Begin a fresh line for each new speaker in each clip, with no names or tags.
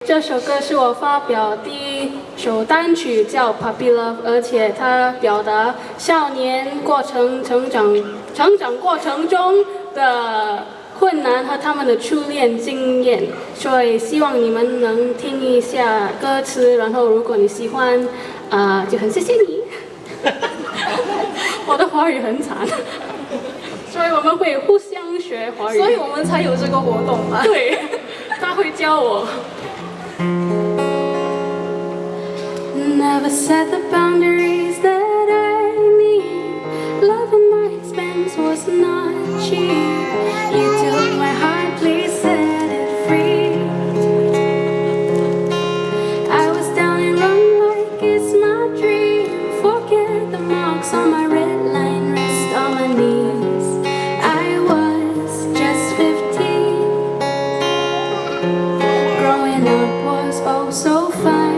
这首歌是我发表第一首单曲，叫《Puppy Love》，而且它表达少年成长过程中的困难和他们的初恋经验，所以希望你们能听一下歌词，然后如果你喜欢，就很谢谢你。我的华语很惨，所以我们会互相学华语，
所以我们才有这个活动嘛。
对，他会教我。Never set the boundaries that I need. Love at my expense was not cheap. You took my heart, please set it free. I was down and wrong like it's my dream. Forget the marks on my red line, rest on my knees. I was just 15. Growing up was oh so fine.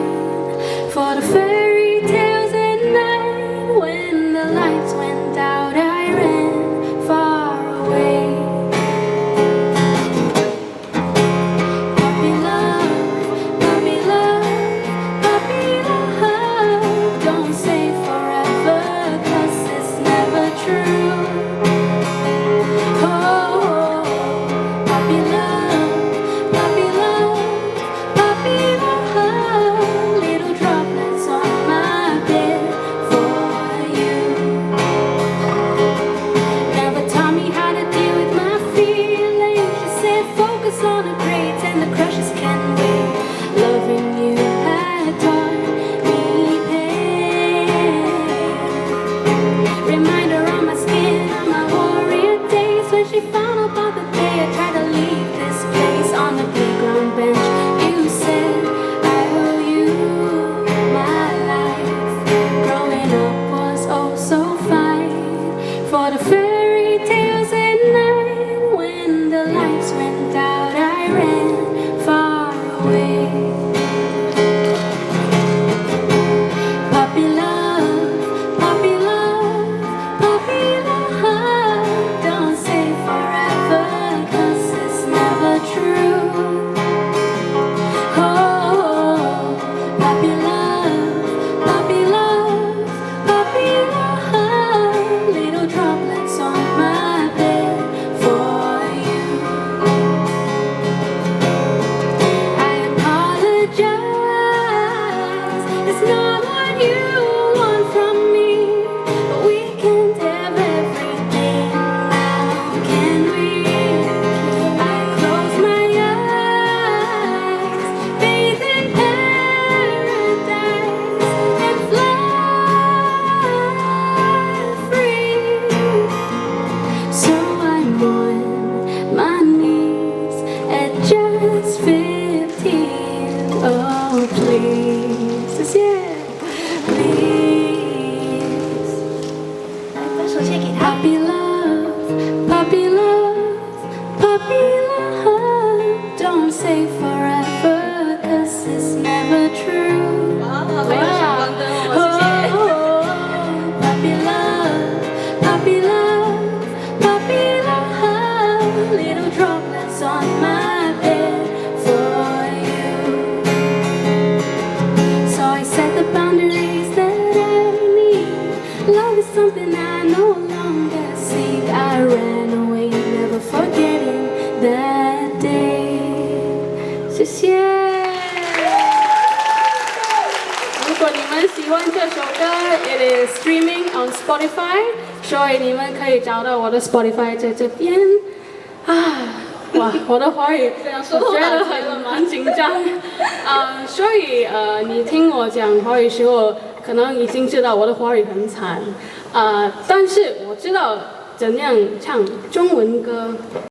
For the fairy tales at night, when the lights went out, I ran far away. Puppy love, puppy love, puppy love. Don't say forever, 'cause it's never true. Oh, puppy love, puppy love, puppy love. Little droplets on my bed for you. Never taught me how to deal with my feelings. She said focus on the grades and the crushes can wait. Loving you had taught me pain. Reminder on my skin of my warrior days, when she found out about the day I tried to leave this place. On the playground bench you said I owe you my life. Growing up was oh so fine. For the fairy tales at night, when the lights went out, I ran far away. Puppy love, puppy love, puppy love. Don't say forever, 'cause it's never true. Oh, puppy love, puppy love, puppy love. Little droplets on my bed for you. I apologize, it's not what you want from me, but we can't have everything now, can we? I close my eyes, bathe in paradise, and fly free. So I'm on my knees at just 15. Oh please, yeah, please.
来，把手借给他。
Puppy love, puppy love, puppy love. Don't say forever, 'cause it's never true.
哇，还有闪光灯哦，谢谢。
Puppy love, puppy love, puppy love. Little droplets on my bed for you. So I set the boundaries that I need. Love is something I no longer seek. I ran away, never forgetting that day. 谢谢。如果你们喜欢这首歌 ，it is streaming on Spotify， 所以你们可以找到我的 Spotify 在这边。哇，我的华语我觉得蛮紧张。所以你听我讲华语时候，可能已经知道我的华语很惨。但是我知道怎样唱中文歌。